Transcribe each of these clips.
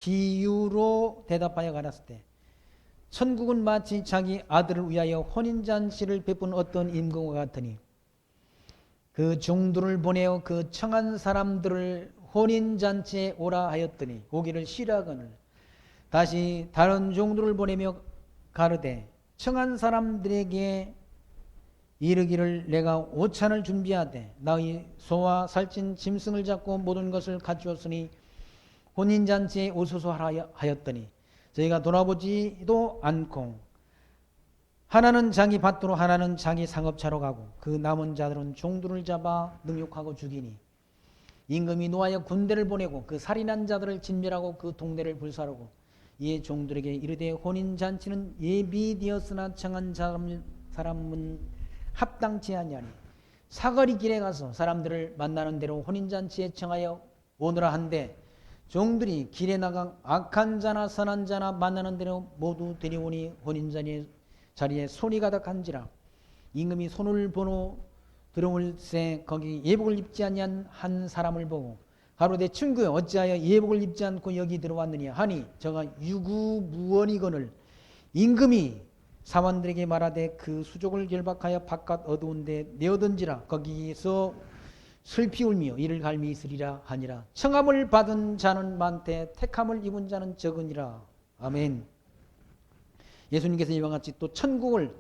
비유로 대답하여 가라사대 때 천국은 마치 자기 아들을 위하여 혼인잔치를 베푼 어떤 임금과 같으니 그 종들을 보내어 그 청한 사람들을 혼인잔치에 오라 하였더니 오기를 싫어하거늘 다시 다른 종들을 보내며 가르되 청한 사람들에게 이르기를 내가 오찬을 준비하되 너희 소와 살찐 짐승을 잡고 모든 것을 갖추었으니 혼인잔치에 오소서 하였더니 저희가 돌아보지도 않고 하나는 자기 밭으로 하나는 자기 상업차로 가고 그 남은 자들은 종들을 잡아 능욕하고 죽이니 임금이 노하여 군대를 보내고 그 살인한 자들을 진멸하고 그 동네를 불사르고 이에 종들에게 이르되 혼인잔치는 예비되었으나 청한 사람은 합당치 아니하니 사거리 길에 가서 사람들을 만나는 대로 혼인잔치에 청하여 오너라 한데 종들이 길에 나가 악한 자나 선한 자나 만나는 대로 모두 데려오니 혼인자리에 손이 가득한지라 임금이 손을 보노 들어올새 거기 예복을 입지 아니한 한 사람을 보고 가로되 친구여 어찌하여 예복을 입지 않고 여기 들어왔느냐 하니 저가 유구무원이거늘 임금이 사원들에게 말하되 그 수족을 결박하여 바깥 어두운 데 내어던지라 거기서 슬피 울며 이를 갈미 있으리라 하니라. 청함을 받은 자는 많되 택함을 입은 자는 적으니라. 아멘. 예수님께서 이와 같이 또 천국에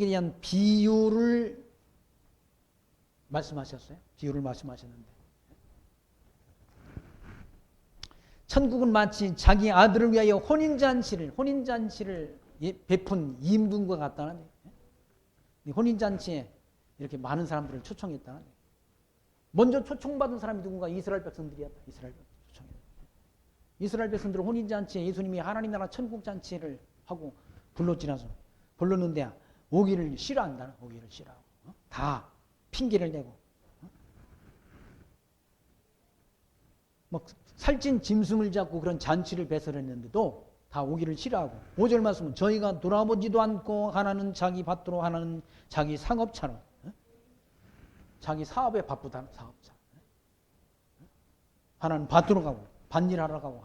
대한 비유를 말씀하셨어요. 비유를 말씀하셨는데 천국은 마치 자기 아들을 위하여 혼인잔치를 베푼 임금과 같다는 혼인잔치에 이렇게 많은 사람들을 초청했다는 먼저 초청받은 사람이 누군가? 이스라엘 백성들이었다. 이스라엘 백성들은 혼인잔치에 예수님이 하나님 나라 천국잔치를 하고 불렀는데 오기를 싫어한다. 오기를 싫어하고 다 핑계를 대고 막 살찐 짐승을 잡고 그런 잔치를 배설했는데도 다 오기를 싫어하고 5절 말씀은 저희가 돌아보지도 않고 하나는 자기 밭으로 하나는 자기 상업차로 자기 사업에 바쁘다는 사업자 하나는 밭으로 가고 밭일하러 가고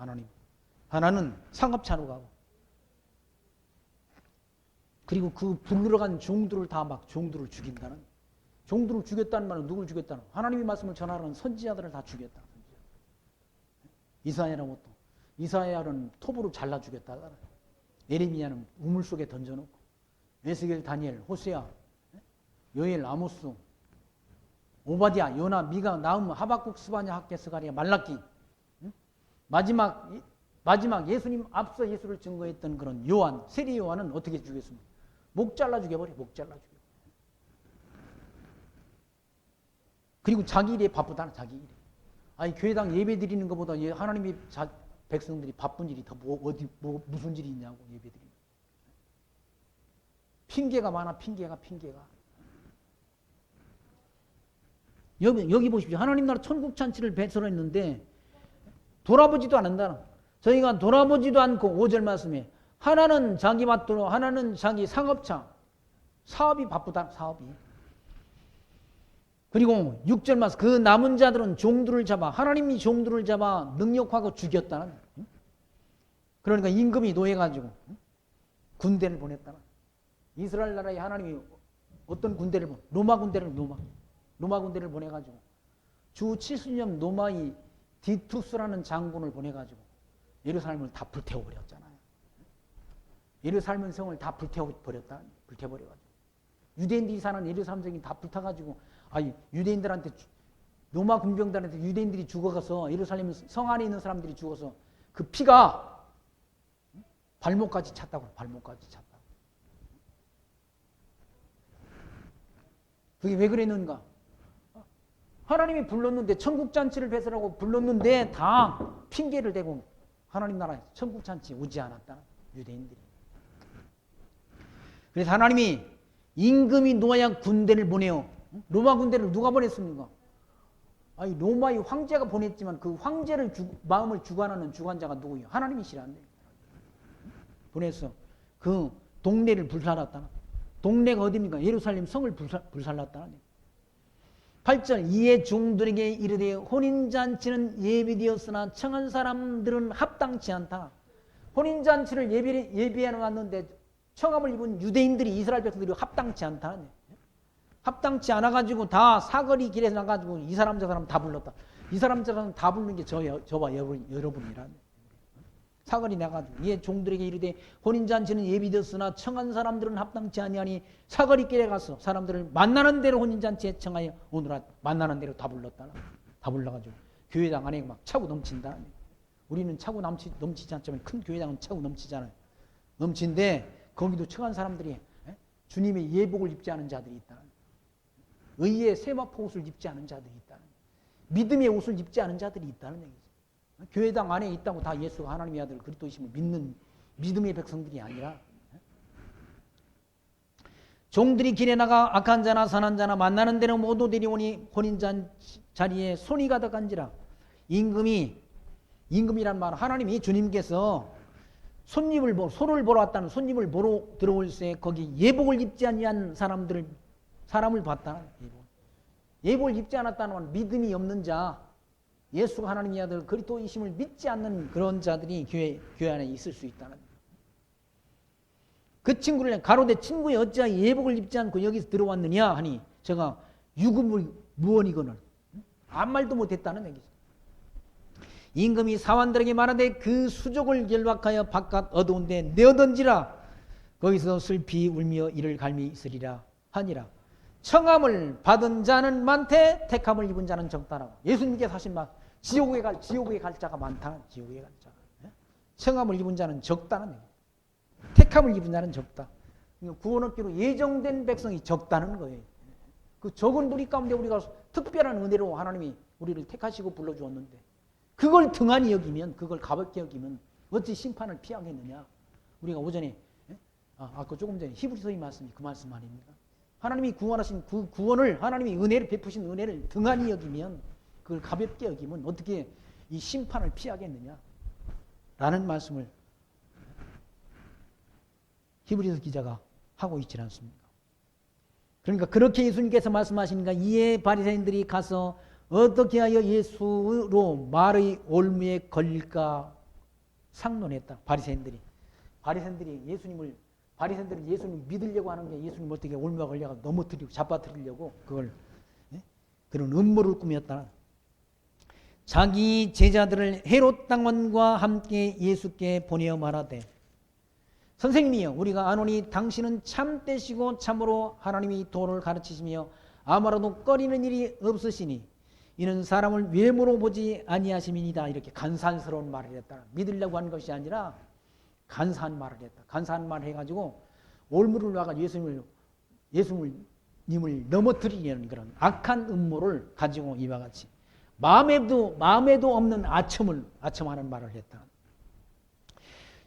하나는 상업차로 가고 그리고 그 불르러 간 종들을 다 막 종들을 죽인다는 종들을 죽였다는 말은 누굴 죽였다는 하나님의 말씀을 전하는 선지자들을 다 죽였다. 이사야는 톱으로 잘라 죽였다. 예레미야는 우물 속에 던져놓고 에스겔, 다니엘, 호세아, 요엘, 아모스, 오바댜, 요나, 미가, 나훔, 하박국, 스바냐, 학개, 스가랴, 말라기 마지막 예수님 앞서 예수를 증거했던 그런 요한, 세리 요한은 어떻게 죽였습니까? 목 잘라 죽여버려. 그리고 자기 일에 바쁘다. 자기 일에. 아니 교회당 예배 드리는 것보다 하나님의 백성들이 바쁜 일이 더 무슨 일이 있냐고 예배 드리는. 핑계가 많아. 핑계가. 여기 보십시오. 하나님 나라 천국 잔치를 배설했는데 돌아보지도 않는다. 저희가 돌아보지도 않고 5절 말씀에 하나는 자기 밭으로 하나는 자기 상업차 사업이 바쁘다. 사업이. 그리고 6절 말씀 그 남은 자들은 종들을 잡아 하나님이 종들을 잡아 능욕하고 죽였다는. 그러니까 임금이 노해가지고 군대를 보냈다는. 이스라엘 나라에 하나님이 어떤 군대를 로마 군대를 보내가지고 주 70년 로마의 디투스라는 장군을 보내가지고 예루살렘을 다 불태워버렸잖아요. 예루살렘 성을 다 불태워버려가지고 유대인들이 사는 예루살렘 성이 다 불타가지고 유대인들한테 로마 군병들한테 유대인들이 죽어가서 예루살렘 성 안에 있는 사람들이 죽어서 그 피가 발목까지 찼다고. 그게 왜 그랬는가? 하나님이 불렀는데 천국잔치를 배설하고 불렀는데 다 핑계를 대고 하나님 나라에 천국잔치 오지 않았다. 유대인들이. 그래서 하나님이 임금이 노아야 군대를 보내요. 로마 군대를 누가 보냈습니까? 로마의 황제가 보냈지만 그 황제를 마음을 주관하는 주관자가 누구예요? 하나님이시라는데. 보내서 그 동네를 불살랐다. 동네가 어디입니까? 예루살렘 성을 불살랐다. 8절 이에 종들에게 이르되 혼인잔치는 예비되었으나 청한 사람들은 합당치 않다. 혼인잔치를 예비해 놨는데 청함을 입은 유대인들이 이스라엘 백성들이 합당치 않다. 합당치 않아가지고 다 사거리 길에 나가지고 이 사람 저 사람 다 불렀다. 이 사람 저 사람 다 부르는 게 저와 여러분이라. 사거리 나가지고 이에 종들에게 이르되 혼인잔치는 예비되었으나 청한 사람들은 합당치 아니하니 사거리 길에 가서 사람들을 만나는 대로 혼인잔치에 청하여 오늘아 만나는 대로 다 불렀다. 다 불러가지고 교회당 안에 막 차고 넘친다. 우리는 차고 넘치지 않지만 큰 교회당은 차고 넘치잖아요. 넘친데 거기도 청한 사람들이 주님의 예복을 입지 않은 자들이 있다. 의의 세마포 옷을 입지 않은 자들이 있다. 믿음의 옷을 입지 않은 자들이 있다는 얘기죠. 교회당 안에 있다고 다 예수가 하나님의 아들 그리스도이심을 믿는 믿음의 백성들이 아니라 종들이 길에 나가 악한 자나 선한 자나 만나는 데는 모두 데려오니 혼인자리에 손이 가득한지라. 임금이란 말은 하나님이 주님께서 손을 보러 왔다는 손님을 보러 들어올 때 거기 예복을 입지 아니한 사람을 봤다. 예복을 입지 않았다는 건 믿음이 없는 자, 예수가 하나님의 아들 그리스도이심을 믿지 않는 그런 자들이 교회 안에 있을 수 있다는 거예요. 그 친구를 가로되 친구에 어찌하여 예복을 입지 않고 여기서 들어왔느냐 하니 제가 유금을 무언이거늘 아무 말도 못했다는 얘기죠. 임금이 사환들에게 말하되 그 수족을 결박하여 바깥 어두운데 내어던지라. 거기서 슬피 울며 이를 갈미 있으리라 하니라. 청함을 받은 자는 많되 택함을 입은 자는 적다라고. 예수님께서 하신 말 지옥에 갈 자가 많다. 지옥에 갈 자가. 청함을 입은 자는 적다는 얘기예요. 택함을 입은 자는 적다. 구원 얻기로 예정된 백성이 적다는 거예요. 그 적은 무리 가운데 우리가 특별한 은혜로 하나님이 우리를 택하시고 불러주었는데 그걸 등한히 여기면, 그걸 가볍게 여기면 어찌 심판을 피하겠느냐. 우리가 오전에 아까 조금 전에 히브리서의 말씀이 그 말씀 아닙니까? 하나님이 구원하신 그 구원을, 하나님이 은혜를 베푸신 은혜를 등한히 여기면, 그걸 가볍게 여기면 어떻게 이 심판을 피하겠느냐 라는 말씀을 히브리서 기자가 하고 있지 않습니까? 그러니까 그렇게 예수님께서 말씀하시니까 이에 바리새인들이 가서 어떻게 하여 예수로 말의 올무에 걸릴까 상론했다. 바리새인들이 예수님을 믿으려고 하는 게 예수님 어떻게 올무에 걸려가 넘어뜨리고 잡아뜨리려고 그런 음모를 꾸몄다. 자기 제자들을 헤롯 당원과 함께 예수께 보내어 말하되 선생님이여 우리가 아노니 당신은 참되시고 참으로 하나님이 도를 가르치시며 아무라도 꺼리는 일이 없으시니 이는 사람을 외모로 보지 아니하심이니이다. 이렇게 간사스러운 말을 했다. 믿으려고 한 것이 아니라 간사한 말을 했다. 간사한 말을 해가지고 올무를 놔가지고 예수님을 넘어뜨리려는 그런 악한 음모를 가지고 이와 같이 마음에도 없는 아첨하는 말을 했다.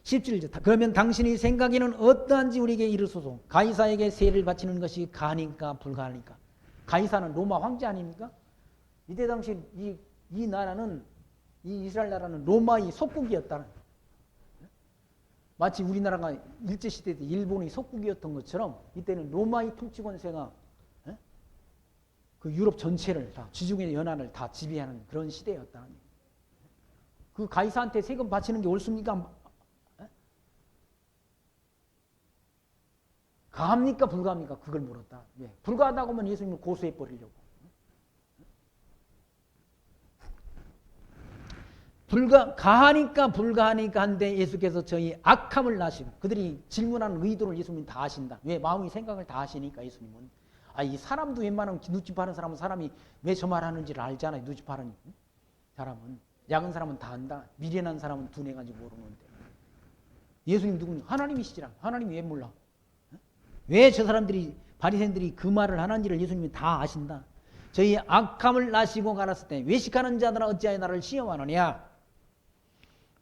17절 그러면 당신이 생각에는 어떠한지 우리에게 이르소서. 가이사에게 세를 바치는 것이 가하니까 불가하니까. 가이사는 로마 황제 아닙니까? 이때 당시 이 나라는 이 이스라엘 나라는 로마의 속국이었다는. 마치 우리나라가 일제시대 때 일본의 속국이었던 것처럼 이때는 로마의 통치 권세가 그 유럽 전체를 다 지중해 연안을 다 지배하는 그런 시대였다는. 그 가이사한테 세금 바치는 게 옳습니까? 가합니까 불가합니까? 그걸 물었다. 불가하다고 하면 예수님을 고소해 버리려고. 가하니까 불가하니까 한데 예수께서 저희 악함을 아시고 그들이 질문하는 의도를 예수님은 다 아신다. 왜? 마음의 생각을 다 아시니까 예수님은. 이 사람도 웬만하면 눈치 파는 사람은 사람이 왜 저 말 하는지를 알잖아요. 눈치 파는 사람은. 작은 사람은 다 안다. 미련한 사람은 둔해가지고 모르는데. 예수님 누구냐? 하나님이시지라. 하나님이 왜 몰라? 왜 저 사람들이 바리새인들이 그 말을 하는지를 예수님이 다 아신다. 저희 악함을 아시고 가랐을 때 외식하는 자들아 어찌하여 나를 시험하느냐.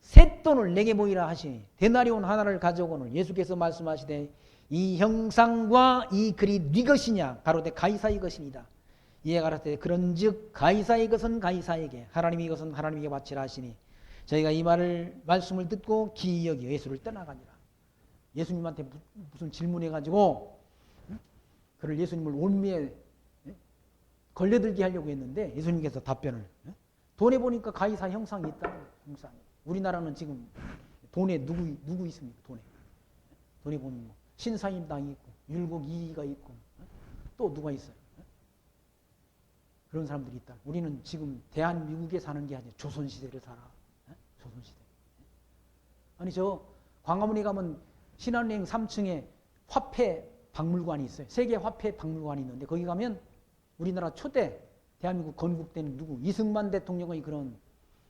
쇳돈을 내게 보이라 하시니 데나리온 하나를 가져오거늘 예수께서 말씀하시되 이 형상과 이 글이 네 것이냐 가로되 가이사의 것이니이다. 이에 가라사대 그런즉 가이사의 것은 가이사에게 하나님의 것은 하나님에게 바치라 하시니 저희가 이 말씀을 듣고 기이 여겨 예수를 떠나가니라. 예수님한테 무슨 질문해가지고 그를 예수님을 올무에 걸려들게 하려고 했는데 예수님께서 답변을 돈에 보니까 가이사 형상이 있다. 형상. 우리나라는 지금 돈에 누구 있습니까? 돈에 보면 뭐 신사임당이 있고 율곡 이이가 있고 또 누가 있어요? 그런 사람들이 있다. 우리는 지금 대한민국에 사는 게 아니라 조선시대를 살아. 조선시대. 아니 저 광화문에 가면 신한은행 3층에 화폐 박물관이 있어요. 세계 화폐 박물관이 있는데 거기 가면 우리나라 초대 대한민국 건국된 누구 이승만 대통령의 그런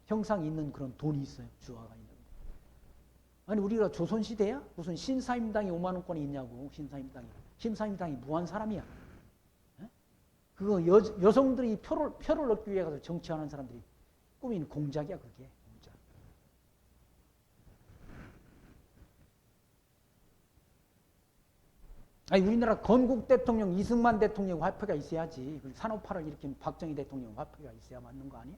형상이 있는 그런 돈이 있어요. 주화가 있는데. 아니 우리가 조선시대야? 무슨 신사임당이 5만 원권이 있냐고. 신사임당이 무한 사람이야. 그거 여성들이 표를 얻기 위해 가서 정치하는 사람들이 꾸민 공작이야 그게. 공작. 아니 우리나라 건국 대통령 이승만 대통령 화폐가 있어야지. 산업화를 일으킨 박정희 대통령 화폐가 있어야 맞는 거 아니야?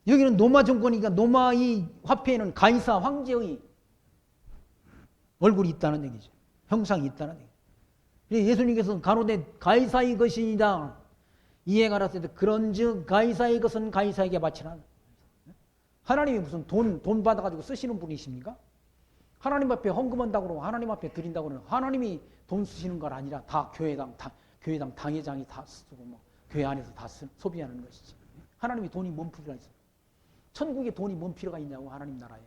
여기는 노마 정권이니까 노마의 화폐에는 가이사 황제의 얼굴이 있다는 얘기죠. 형상이 있다는 얘기죠. 예수님께서는 가로되 가이사의 것이니라 이해가 알았을 때 그런즉 가이사의 것은 가이사에게 바치라. 하나님이 무슨 돈 받아가지고 쓰시는 분이십니까? 하나님 앞에 헌금한다고 그러고 하나님 앞에 드린다고 그러는 하나님이 돈 쓰시는 건 아니라 다 교회당 당회장이 다 쓰고 뭐 교회 안에서 다 소비하는 것이지. 하나님이 돈이 뭔 필요가 있어? 천국에 돈이 뭔 필요가 있냐고. 하나님 나라에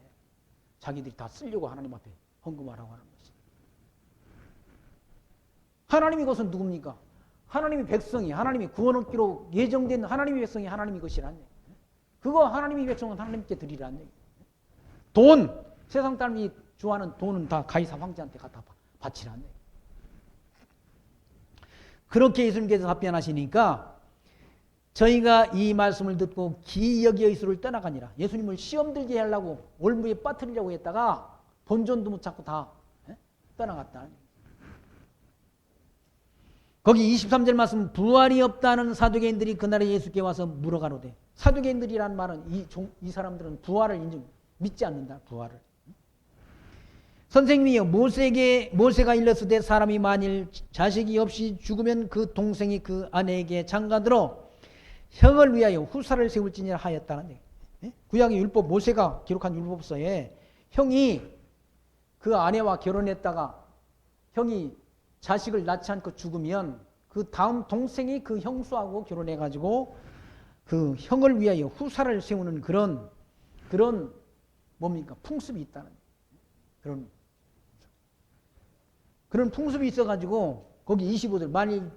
자기들이 다 쓰려고 하나님 앞에 헌금하라고 하는 것이. 하나님의 것은 누굽니까? 하나님의 백성이 하나님이 구원 얻기로 예정된 하나님의 백성이 하나님의 것이란 얘기. 그거 하나님의 백성은 하나님께 드리란 얘기. 돈 세상 사람이 좋아하는 돈은 다 가이사 황제한테 갖다 바치란 얘기. 그렇게 예수님께서 답변하시니까 저희가 이 말씀을 듣고 기이여기 여기서를 떠나가니라. 예수님을 시험 들게 하려고 올무에 빠뜨리려고 했다가 본전도 못 찾고 다 떠나갔다. 거기 23절 말씀 부활이 없다는 사두개인들이 그날에 예수께 와서 물어가로되. 사두개인들이란 말은 이 사람들은 부활을 믿지 않는다. 부활을. 선생님이여 모세가 일렀으되 사람이 만일 자식이 없이 죽으면 그 동생이 그 아내에게 장가들어 형을 위하여 후사를 세울지니라 하였다는 얘기. 구약의 율법 모세가 기록한 율법서에 형이 그 아내와 결혼했다가 형이 자식을 낳지 않고 죽으면 그 다음 동생이 그 형수하고 결혼해가지고 그 형을 위하여 후사를 세우는 그런 뭡니까? 풍습이 있다는 그런 풍습이 있어가지고 거기 25절 만일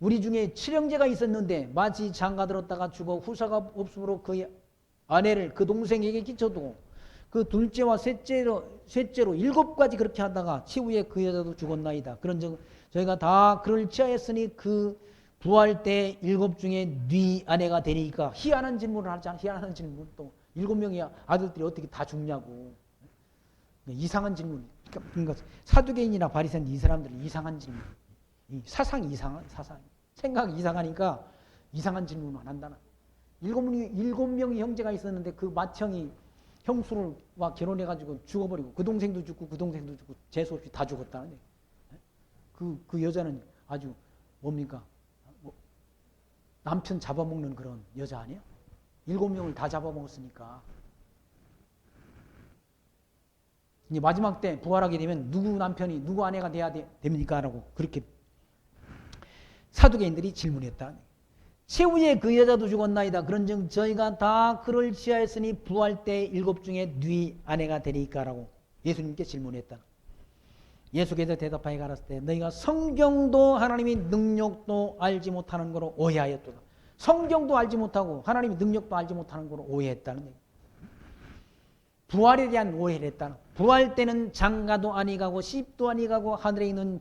우리 중에 칠형제가 있었는데 마치 장가들었다가 죽어 후사가 없으므로 그 아내를 그 동생에게 끼쳐두고 그 둘째와 셋째로 7가지 그렇게 하다가 치후에 그 여자도 죽었나이다. 그런즉 저희가 다 그를 취하였으니 그 부활 때 7 중에 네 아내가 되니까 희한한 질문을 하잖아. 희한한 질문. 또 7명의 아들들이 어떻게 다 죽냐고. 이상한 질문. 그러니까 사두개인이나 바리새인 이 사람들은 이상한 질문. 사상이 이상한 사상. 생각이 이상하니까 이상한 질문만 한다는. 7명의 형제가 있었는데 그 맏형이 형수와 결혼해가지고 죽어버리고 그 동생도 죽고 재수 없이 다 죽었다는 얘기. 그 여자는 아주 뭡니까? 남편 잡아먹는 그런 여자 아니에요? 7명을 다 잡아먹었으니까. 이제 마지막 때 부활하게 되면 누구 남편이 누구 아내가 돼야 됩니까? 라고 그렇게 사두개인들이 질문했다. 최후에 그 여자도 죽었나이다. 그런즉 저희가 다 그를 취하였으니 부활 때 7 중에 네 아내가 되리까? 라고 예수님께 질문했다. 예수께서 대답하여 가라사대 때 너희가 성경도 하나님의 능력도 알지 못하는 거로 오해하였도다. 성경도 알지 못하고 하나님의 능력도 알지 못하는 거로 오해했다는 얘기. 부활에 대한 오해를 했다. 부활 때는 장가도 아니 가고 씹도 아니 가고 하늘에 있는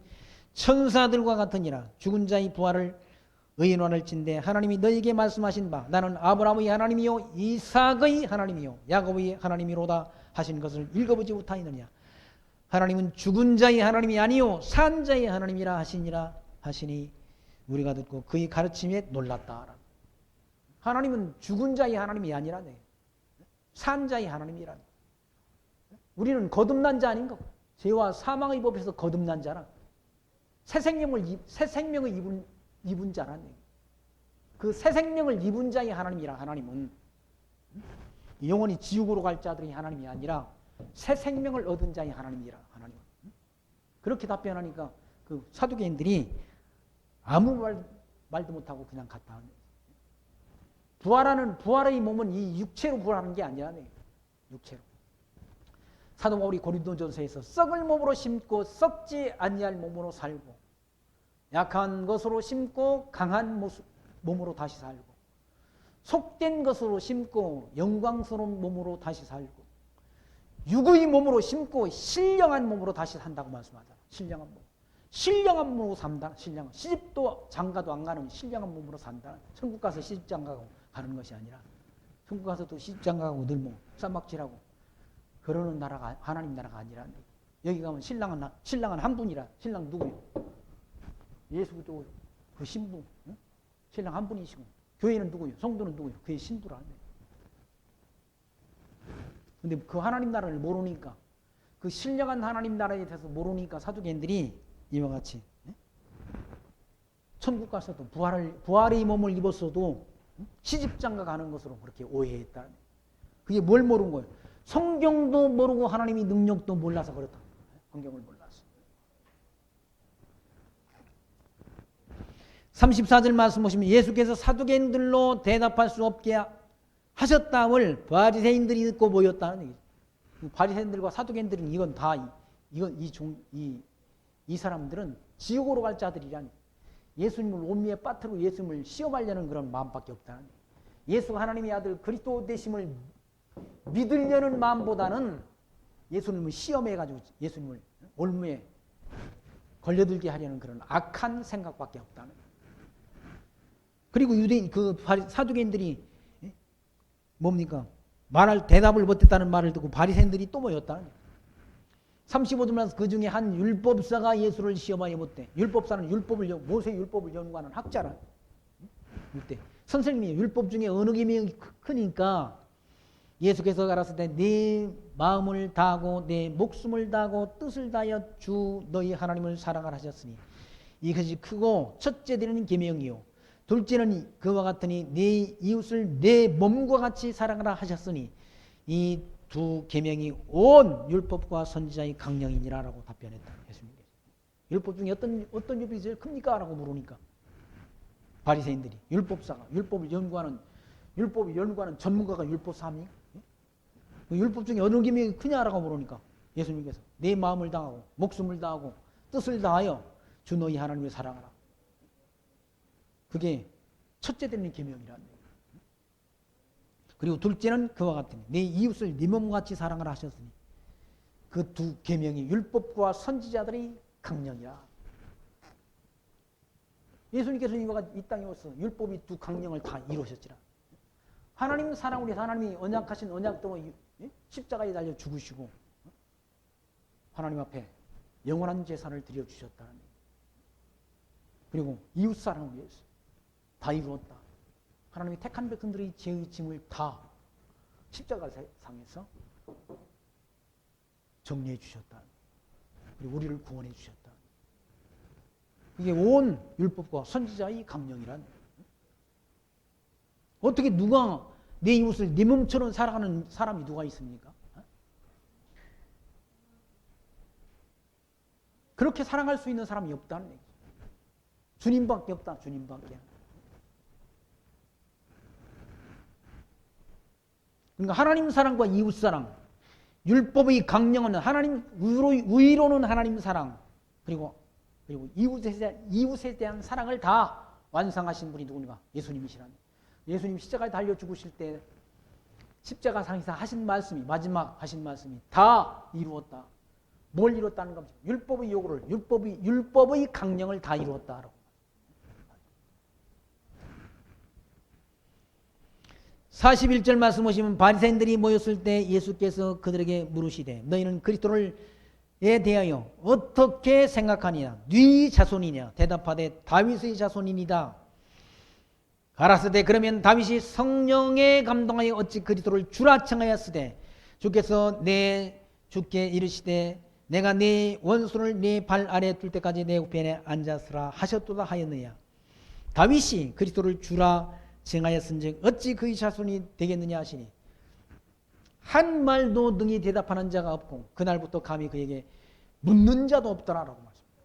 천사들과 같으니라. 죽은 자의 부활을 의논할진대 하나님이 너희에게 말씀하신 바 나는 아브라함의 하나님이요 이삭의 하나님이요 야곱의 하나님이로다 하신 것을 읽어보지 못하였느냐. 하나님은 죽은 자의 하나님이 아니요 산 자의 하나님이라 하시니라 하시니 우리가 듣고 그의 가르침에 놀랐다. 하나님은 죽은 자의 하나님이 아니라 산 자의 하나님이라. 우리는 거듭난 자 아닌가? 죄와 사망의 법에서 거듭난 자라. 새 생명을 입은 자라네. 그 새 생명을 입은 자의 하나님이라. 하나님은 영원히 지옥으로 갈 자들이 하나님이 아니라 새 생명을 얻은 자의 하나님이라. 하나님은 그렇게 답변하니까 그 사두개인들이 아무 말도 못하고 그냥 갔다. 부활의 몸은 이 육체로 부활하는 게 아니라 육체로. 사도 바울이 고린도전서에서 썩을 몸으로 심고 썩지 아니할 몸으로 살고 약한 것으로 심고 강한 몸으로 다시 살고 속된 것으로 심고 영광스러운 몸으로 다시 살고 육의 몸으로 심고 신령한 몸으로 다시 산다고 말씀하잖아. 신령한 몸. 신령한 몸으로 산다. 신령한. 시집도 장가도 안 가는 신령한 몸으로 산다. 천국 가서 시집 장가가고 가는 것이 아니라 천국 가서도 시집 장가가고 늘 뭐 쌈박질하고 그러는 나라가 하나님 나라가 아니라 여기 가면 신랑은 한 분이라. 신랑 누구요? 예수도 그 신부. 응? 신랑 한 분이시고 교회는 누구요? 성도는 누구요? 그의 신부라. 근데 그 하나님 나라를 모르니까 그 신령한 하나님 나라에 대해서 모르니까 사두개인들이 이와 같이 천국 가서도 부활의 몸을 입었어도 시집장가 가는 것으로 그렇게 오해했다. 그게 뭘 모르는 거예요? 성경도 모르고 하나님의 능력도 몰라서 그렇다. 성경을 몰라서. 34절 말씀 보시면 예수께서 사두개인들로 대답할 수 없게 하셨다을 바리새인들이 듣고 모였다는 얘기죠. 바리새인들과 사두개인들은 이 사람들은 지옥으로 갈 자들이라니. 예수님을 온미에 빠뜨리고 예수님을 시험하려는 그런 마음밖에 없다는. 예수가 하나님의 아들 그리스도 되심을 믿으려는 마음보다는 예수님을 시험해가지고 예수님을 올무에 걸려들게 하려는 그런 악한 생각밖에 없다는. 그리고 유대인 사두개인들이 뭡니까? 대답을 못했다는 말을 듣고 바리새인들이 또 모였다는. 35절만 그 중에 한 율법사가 예수를 시험하여 못돼. 율법사는 모세 율법을 연구하는 학자라. 이때 선생님이 율법 중에 어느 계명이 크니까 예수께서 가라사대 네 마음을 다하고 내 목숨을 다하고 뜻을 다하여 주 너희 하나님을 사랑하라 하셨으니 이것이 크고 첫째 되는 계명이요 둘째는 그와 같으니 네 이웃을 내 몸과 같이 사랑하라 하셨으니 이 두 계명이 온 율법과 선지자의 강령이니라라고 답변했다. 예수님께서. 율법 중에 어떤 율법이 제일 큽니까? 라고 물으니까 바리새인들이 율법사가 율법을 연구하는 전문가가 율법사입니까? 그 율법 중에 어느 계명이 크냐라고 물으니까 예수님께서 내 마음을 다하고 목숨을 다하고 뜻을 다하여 주 너희 하나님을 사랑하라. 그게 첫째 되는 계명이라는 거예요. 그리고 둘째는 그와 같으니 내 이웃을 네 몸과 같이 사랑하라 하셨으니 그 두 계명이 율법과 선지자들의 강령이라. 예수님께서 이 땅에 오셔서 율법이 두 강령을 다 이루셨지라. 하나님 사랑을 위해서 하나님이 언약하신 언약대로 십자가에 달려 죽으시고 하나님 앞에 영원한 제사를 드려주셨다는 거예요. 그리고 이웃 사랑을 위해서 다 이루었다. 하나님이 택한 백성들의 죄의 짐을 다 십자가상에서 정리해 주셨다. 그리고 우리를 구원해 주셨다. 그게 온 율법과 선지자의 강령이란. 어떻게 누가 내 이웃을 네 몸처럼 살아가는 사람이 누가 있습니까? 그렇게 사랑할 수 있는 사람이 없다는 얘기죠. 주님밖에 없다. 주님밖에. 그러니까 하나님 사랑과 이웃 사랑, 율법의 강령은 하나님 의로는 하나님 사랑, 그리고 이웃에 대한 사랑을 다 완성하신 분이 누구니까? 예수님이시라는. 예수님 십자가에 달려 죽으실 때 십자가상에서 하신 말씀이 마지막 하신 말씀이 다 이루었다. 뭘 이뤘다는 겁니까? 율법의 요구를 율법의 강령을 다 이루었다. 41절 말씀 보시면 바리새인들이 모였을 때 예수께서 그들에게 물으시되 너희는 그리스도에 대하여 어떻게 생각하느냐? 네 자손이냐? 대답하되 다윗의 자손이니이다. 가라사대 그러면 다윗이 성령에 감동하여 어찌 그리스도를 주라 청하였으되 주께서 내 주께 이르시되 내가 네 원수를 네 발 아래 둘 때까지 내 우편에 앉았으라 하셨도다 하였느냐. 다윗이 그리스도를 주라 쟁하였은즉 어찌 그의 자손이 되겠느냐 하시니 한 말도 능히 대답하는 자가 없고 그날부터 감히 그에게 묻는 자도 없더라라고 말씀합니다.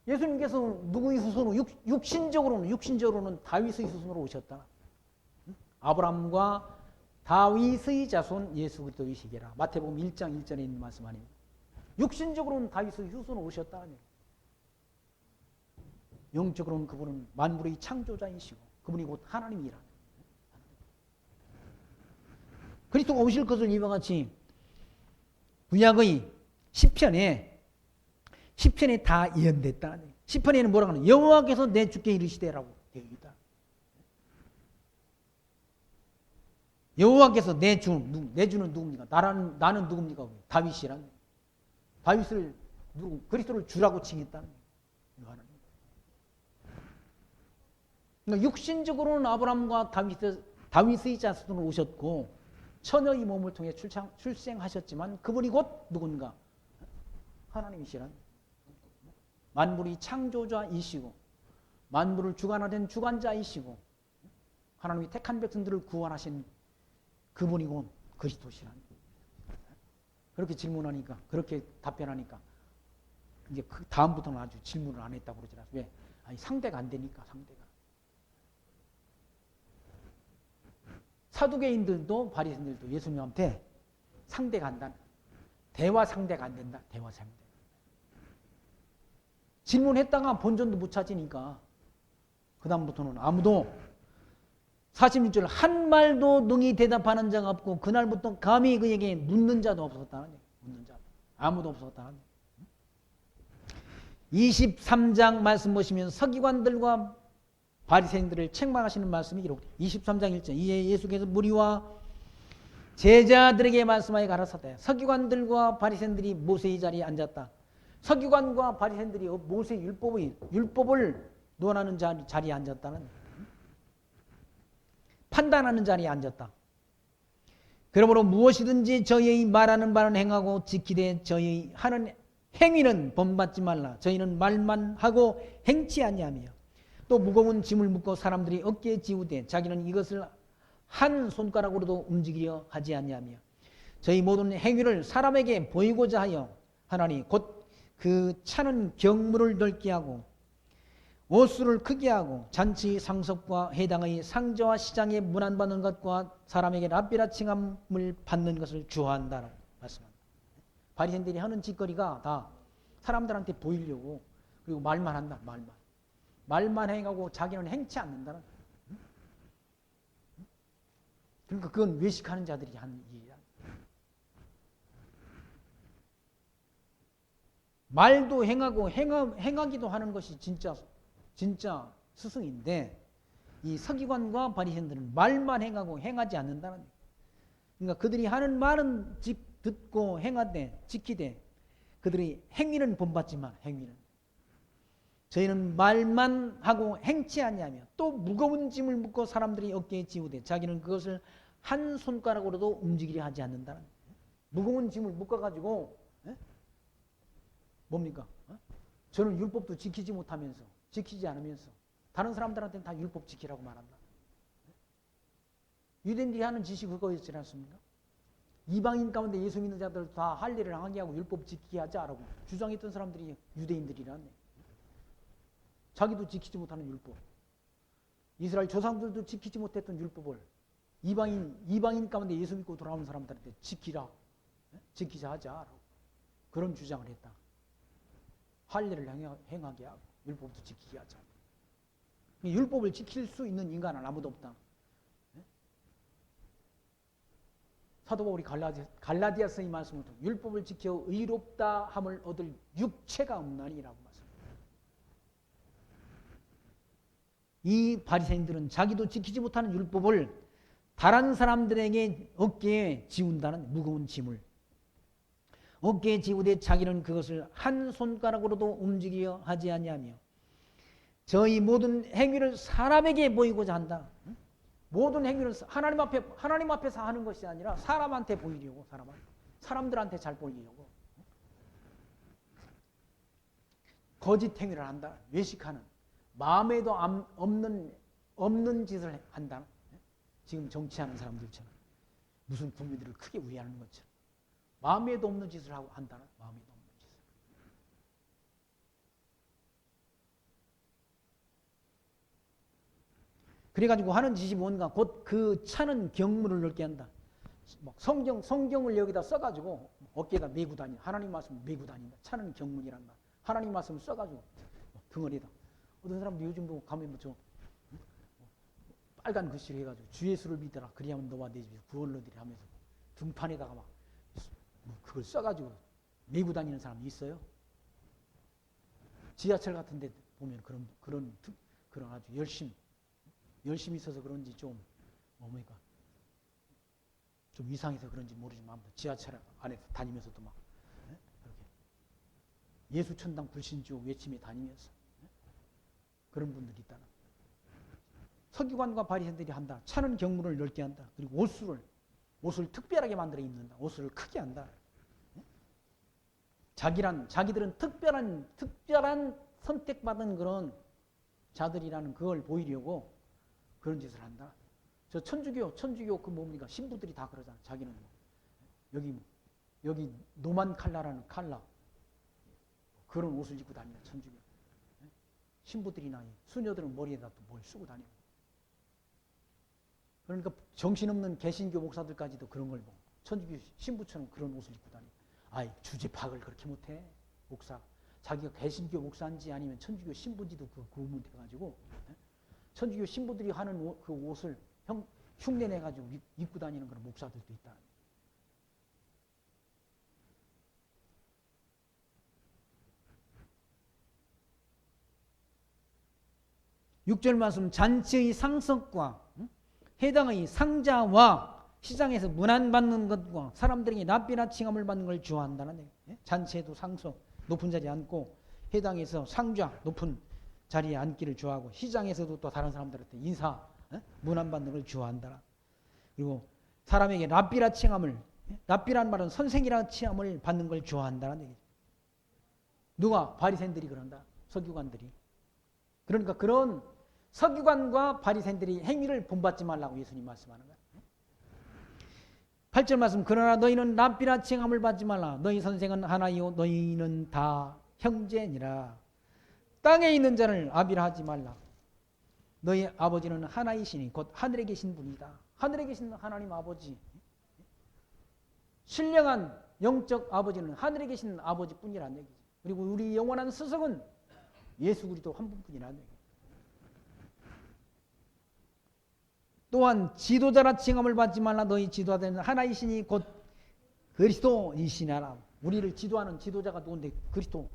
예수님께서 누구의 후손으로 육신적으로는 다윗의 후손으로 오셨다. 아브라함과 다윗의 자손 예수 그리스도이시기라. 마태복음 1장 1절에 있는 말씀 아닙니까? 육신적으로는 다윗의 후손으로 오셨다. 영적으로는 그분은 만물의 창조자이시고 그분이 곧 하나님이라. 그리스도가 오실 것을 이와 같이 구약의 시편에 다 예언됐다. 시편에는 뭐라고 하냐? 여호와께서 내 주께 이르시되라고 되어 있다. 여호와께서 내 주는 누굽니까? 나는 누굽니까? 다윗이란. 다윗을 그리스도를 주라고 칭했다는 거예요. 그러니까 육신적으로는 아브라함과 다윗의 자손으로 오셨고 처녀의 몸을 통해 출생하셨지만 그분이 곧 누군가? 하나님이시란. 만물의 창조자이시고 만물을 주관하는 주관자이시고 하나님이 택한 백성들을 구원하신 그분이 곧 그리스도시란. 그렇게 질문하니까 그렇게 답변하니까 이제 그 다음부터는 아주 질문을 안 했다고 그러더라. 왜? 아니 상대가 안 되니까 상대가. 사두개인들도 바리새인들도 예수님한테 상대가 안 된다. 대화 상대가 안 된다. 대화 상대. 질문했다가 본전도 못 찾으니까 그 다음부터는 아무도 46절 한 말도 능히 대답하는 자가 없고 그날부터 감히 그에게 묻는 자도 없었다. 묻는 자 아무도 없었다. 23장 말씀 보시면 서기관들과 바리새인들을 책망하시는 말씀이 기록돼요. 23장 1절 이에 예수께서 무리와 제자들에게 말씀하여 가라사대 서기관들과 바리새인들이 모세의 자리에 앉았다. 서기관과 바리새인들이 모세 율법을 논하는 자리에 앉았다는 판단하는 자리에 앉았다. 그러므로 무엇이든지 저희의 말하는 바는 행하고 지키되 저희의 하는 행위는 본받지 말라. 저희는 말만 하고 행치 아니하며 또 무거운 짐을 묶고 사람들이 어깨에 지우되 자기는 이것을 한 손가락으로도 움직이려 하지 아니하며 저희 모든 행위를 사람에게 보이고자 하여 하나니 곧 그 차는 경물을 넓게 하고 옷수를 크게 하고 잔치 상석과 해당의 상저와 시장에 문안받는 것과 사람에게 랍비라 칭함을 받는 것을 주화한다라고 말씀합니다. 바리새인들이 하는 짓거리가 다 사람들한테 보이려고 그리고 말만 한다. 말만 행하고 자기는 행치 않는다는. 그러니까 그건 외식하는 자들이 하는 일이야. 말도 행하고 행하기도 하는 것이 진짜 스승인데 이 서기관과 바리새인들은 말만 행하고 행하지 않는다는. 그러니까 그들이 하는 말은 듣고 행하되 지키되 그들의 행위는 본받지만 행위는 저희는 말만 하고 행치 아니하며 또 무거운 짐을 묶고 사람들이 어깨에 지우되 자기는 그것을 한 손가락으로도 움직이려 하지 않는다는. 무거운 짐을 묶어가지고 뭡니까? 저는 율법도 지키지 못하면서 지키지 않으면서 다른 사람들한테는 다 율법 지키라고 말한다. 유대인들이 하는 짓이 그거였지 않습니까? 이방인 가운데 예수 믿는 자들 다 할 일을 하게 하고 율법 지키게 하자라고 주장했던 사람들이 유대인들이라네. 자기도 지키지 못하는 율법. 이스라엘 조상들도 지키지 못했던 율법을 이방인 가운데 예수 믿고 돌아오는 사람들한테 지키자 하자라고 그런 주장을 했다. 할 일을 행하게 하고 율법도 지키게 하자. 율법을 지킬 수 있는 인간은 아무도 없다. 사도 바울이 갈라디아서의 말씀을 통해 율법을 지켜 의롭다 함을 얻을 육체가 없나니라고 말씀합니다. 이 바리새인들은 자기도 지키지 못하는 율법을 다른 사람들에게 어깨에 지운다는 무거운 짐을 어깨에 지우되 자기는 그것을 한 손가락으로도 움직이려 하지 아니하며 저희 모든 행위를 사람에게 보이고자 한다. 모든 행위를 하나님 앞에서 하는 것이 아니라 사람한테 보이려고 사람한테. 사람들한테 잘 보이려고. 거짓 행위를 한다. 외식하는. 마음에도 없는 짓을 한다. 지금 정치하는 사람들처럼. 무슨 국민들을 크게 위하는 것처럼. 마음에도 없는 짓을 하고 한다. 마음에도 없는 짓을. 그래가지고 하는 짓이 뭔가 곧 그 차는 경물을 넓게 한다. 막 성경을 여기다 써가지고 어깨에다 메고 다니. 하나님 말씀 메고 다닌다. 차는 경문이란다. 하나님 말씀 써가지고 등허리에다. 어떤 사람도 요즘 뭐 가면 뭐 저 빨간 글씨로 해가지고 주 예수를 믿어라. 그리하면 너와 내 집이 구원을 얻으리 하면서 등판에다가 막 뭐 그걸 써가지고 메고 다니는 사람이 있어요. 지하철 같은 데 보면 그런 아주 열심히 있어서 그런지 좀 뭡니까 좀 이상해서 그런지 모르지만 지하철 안에서 다니면서도 막 그렇게 예수 천당 불신주 외치며 다니면서 그런 분들이 있다는. 서기관과 바리새인들이 한다. 차는 경문을 넓게 한다. 그리고 옷을 특별하게 만들어 입는다. 옷을 크게 한다. 자기들은 특별한 선택받은 그런 자들이라는 그걸 보이려고 그런 짓을 한다. 저 천주교 그 뭡니까 신부들이 다 그러잖아. 자기는 여기 노만 칼라라는 칼라 그런 옷을 입고 다니는 천주교 신부들이나 수녀들은 머리에다 또 뭘 쓰고 다니고. 그러니까 정신없는 개신교 목사들까지도 그런 걸 보고 천주교 신부처럼 그런 옷을 입고 다니고. 아이 주제 파악을 그렇게 못해 목사. 자기가 개신교 목사인지 아니면 천주교 신부인지도 그 구분돼가지고 천주교 신부들이 하는 그 옷을 흉내내가지고 입고 다니는 그런 목사들도 있다. 육절 말씀 잔치의 상석과 해당의 상자와 시장에서 문안받는 것과 사람들에게 납비나 칭함을 받는 걸 좋아한다는 얘기예요. 잔치에도 상석, 높은 자리에 앉고 해당에서 상좌, 높은 자리에 앉기를 좋아하고 시장에서도 또 다른 사람들한테 인사, 문안받는 걸 좋아한다. 그리고 사람에게 납비라 칭함을, 납비라는 말은 선생이라는 칭함을 받는 걸 좋아한다는 얘기죠. 누가? 바리새인들이 그런다. 서기관들이. 그러니까 그런 서기관과 바리새인들이 행위를 본받지 말라고 예수님 말씀하는 거예요. 8절 말씀. 그러나 너희는 납비나 칭함을 받지 말라. 너희 선생은 하나이요 너희는 다 형제니라. 땅에 있는 자를 아비라 하지 말라. 너희 아버지는 하나이시니 곧 하늘에 계신 분이다. 하늘에 계신 하나님 아버지. 신령한 영적 아버지는 하늘에 계신 아버지뿐이라는 얘기죠. 그리고 우리 영원한 스승은 예수 그리스도 한 분뿐이라는 얘기죠. 또한 지도자라 칭함을 받지 말라. 너희 지도자는 하나이시니 곧 그리스도이시나라. 우리를 지도하는 지도자가 누군데 그리스도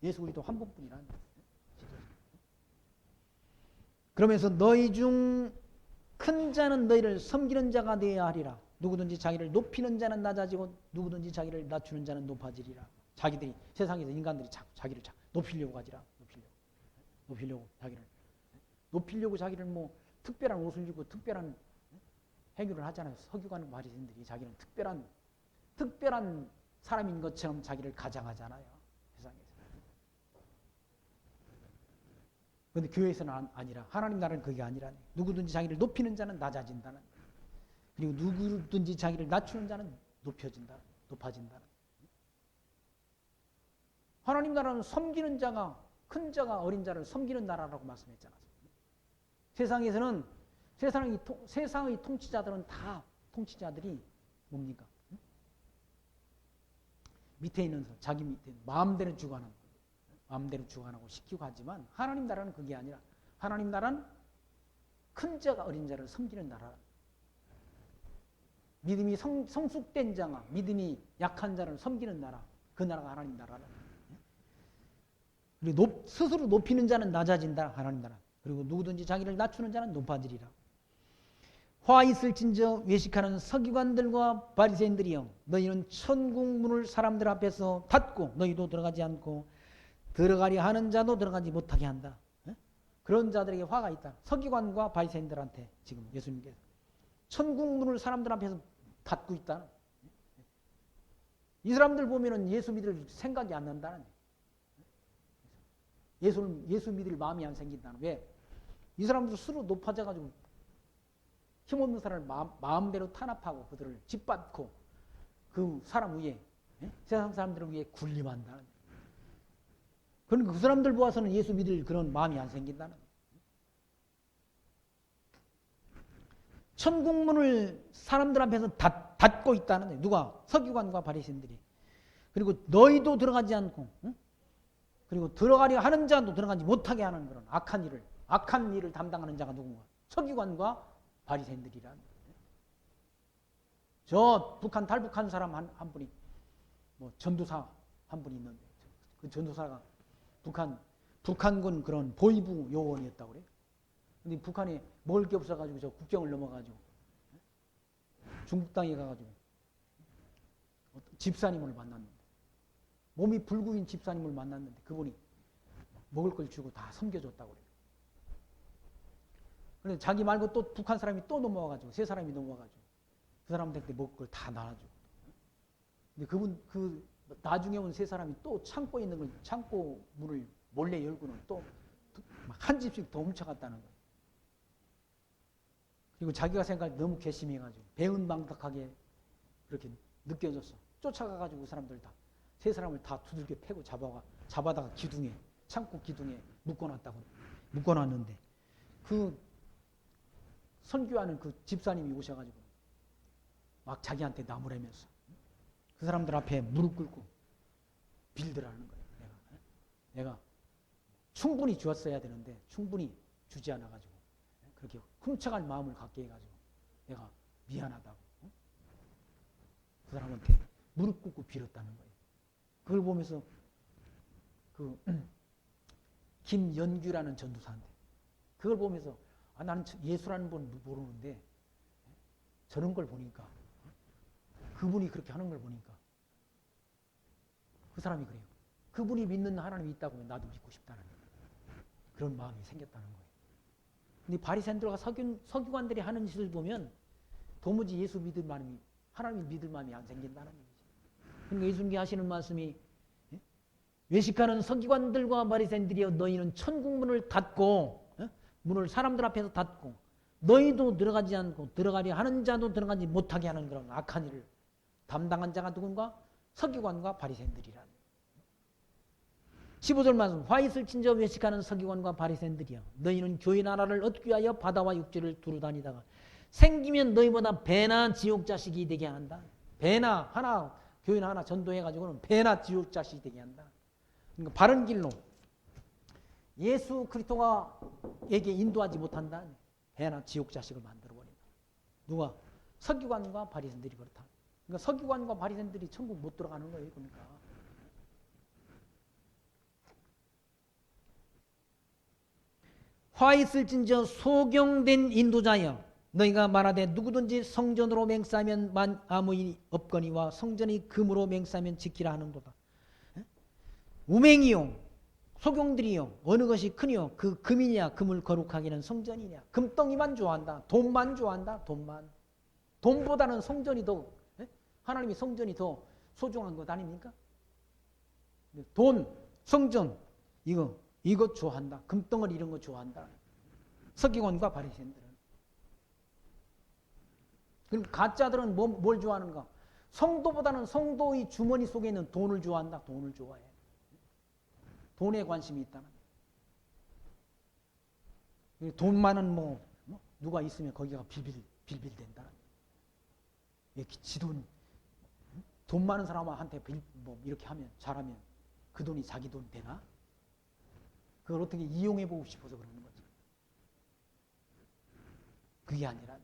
예수 그리스도 한 분뿐이라는 얘기죠. 그러면서 너희 중 큰 자는 너희를 섬기는 자가 되어야 하리라. 누구든지 자기를 높이는 자는 낮아지고 누구든지 자기를 낮추는 자는 높아지리라. 자기들이 세상에서 인간들이 자기를 높이려고 하지라. 높이려고 자기를 뭐 특별한 옷을 입고 특별한 행위를 하잖아요. 서기관 바리새인들이 자기는 특별한 사람인 것처럼 자기를 가장하잖아요. 세상에서. 그런데 교회에서는 아니라 하나님 나라는 그게 아니라 누구든지 자기를 높이는 자는 낮아진다는, 그리고 누구든지 자기를 낮추는 자는 높아진다. 하나님 나라는 섬기는 자가, 큰 자가 어린 자를 섬기는 나라라고 말씀했잖아요. 세상의 통치자들은 다 통치자들이 뭡니까? 밑에 있는 자기 밑에 마음대로 주관하고 시키고 하지만 하나님 나라는 그게 아니라 하나님 나라는 큰 자가 어린 자를 섬기는 나라. 믿음이 성숙된 자가 믿음이 약한 자를 섬기는 나라. 그 나라가 하나님 나라다. 그리고 스스로 높이는 자는 낮아진다. 하나님 나라. 그리고 누구든지 자기를 낮추는 자는 높아지리라. 화 있을진저 외식하는 서기관들과 바리새인들이여, 너희는 천국 문을 사람들 앞에서 닫고 너희도 들어가지 않고 들어가려 하는 자도 들어가지 못하게 한다. 그런 자들에게 화가 있다. 서기관과 바리새인들한테 지금 예수님께서 천국 문을 사람들 앞에서 닫고 있다. 이 사람들 보면은 예수 믿을 생각이 안 난다는 예수 믿을 마음이 안 생긴다는. 왜? 이 사람들 스스로 높아져가지고 힘없는 사람을 마음대로 탄압하고 그들을 짓밟고 그 사람 위에 세상 사람들을 위해 군림한다는. 그러니까 그 사람들 보아서는 예수 믿을 그런 마음이 안 생긴다는. 천국문을 사람들 앞에서 닫고 있다는 거예요. 누가? 서기관과 바리새인들이. 그리고 너희도 들어가지 않고, 그리고 들어가려 하는 자도 들어가지 못하게 하는 그런 악한 일을 담당하는 자가 누군가? 서기관과 바리새인들이라는 거예요. 저 북한 탈북한 사람 한 분이 뭐 전도사 한 분이 있는데 그 전도사가 북한군 그런 보위부 요원이었다고 그래요. 근데 북한에 먹을 게 없어가지고 저 국경을 넘어가지고 중국 땅에 가가지고 집사님을 만났는데 몸이 불구인 집사님을 만났는데 그분이 먹을 걸 주고 다 섬겨줬다고 그래요. 그런데 자기 말고 또 북한 사람이 또 넘어와가지고 세 사람이 넘어와가지고 그 사람들한테 먹을 걸 다 나눠주고. 근데 그 나중에 온 세 사람이 또 창고에 있는 걸 창고 문을 몰래 열고는 또 한 집씩 더 훔쳐갔다는 거예요. 그리고 자기가 생각할 때 너무 괘씸해가지고 배은망덕하게 그렇게 느껴졌어. 쫓아가가지고 그 사람들 다 세 사람을 다 두들겨 패고 잡아다가 창고 기둥에 묶어놨는데 그 선교하는 그 집사님이 오셔가지고 막 자기한테 나무라면서 그 사람들 앞에 무릎 꿇고 빌드라는 거예요. 내가 충분히 주었어야 되는데 충분히 주지 않아가지고 그렇게 훔쳐갈 마음을 갖게 해가지고 내가 미안하다고 그 사람한테 무릎 꿇고 빌었다는 거예요. 그걸 보면서 그 김연규라는 전도사인데 그걸 보면서 나는 예수라는 분 모르는데 저런 걸 보니까 그분이 그렇게 하는 걸 보니까 그 사람이 그래요. 그분이 믿는 하나님이 있다고 하면 나도 믿고 싶다는 그런 마음이 생겼다는 거예요. 근데 바리새인들과 서기관들이 하는 짓을 보면 도무지 예수 믿을 마음이 하나님 믿을 마음이 안 생긴다는 얘기죠. 그러니까 예수님께 하시는 말씀이 외식하는 서기관들과 바리새인들이여 너희는 천국 문을 닫고 문을 사람들 앞에서 닫고 너희도 들어가지 않고 들어가려 하는 자도 들어가지 못하게 하는 그런 악한 일을 담당한 자가 누군가? 서기관과 바리새인들이라는. 15절 말씀 화 있을 친저 외식하는 서기관과 바리새인들이여 너희는 교회 나라를 얻기 위하여 바다와 육지를 두루 다니다가 생기면 너희보다 배나 지옥 자식이 되게 한다. 배나 하나 교인 하나 전도해가지고는 배나 지옥 자식이 되게 한다. 그러니까 바른 길로 예수 그리스도에게 인도하지 못한다. 배나 지옥 자식을 만들어버린다. 누가? 서기관과 바리새인들이 그렇다. 그러니까 서기관과 바리새인들이 천국 못 들어가는 거예요. 그러니까. 화 있을진저 소경된 인도자여 너희가 말하되 누구든지 성전으로 맹세하면 아무 일이 없거니와 성전이 금으로 맹세하면 지키라 하는도다. 우맹이요 소경들이요 어느 것이 크니요 그 금이냐 금을 거룩하게 하는 성전이냐. 금덩이만 좋아한다. 돈만 좋아한다. 돈보다는 성전이 더 하나님이 성전이 더 소중한 것 아닙니까? 돈, 성전 이거 좋아한다. 금덩어리 이런 거 좋아한다. 서기관과 바리새인들은. 그럼 가짜들은 뭘 좋아하는가? 성도보다는 성도의 주머니 속에 있는 돈을 좋아한다. 돈을 좋아해. 돈에 관심이 있다는. 돈 많은 누가 있으면 거기가 빌빌댄다는. 돈 많은 사람한테 이렇게 하면 잘하면 그 돈이 자기 돈 되나? 그걸 어떻게 이용해보고 싶어서 그러는 거죠. 그게 아니라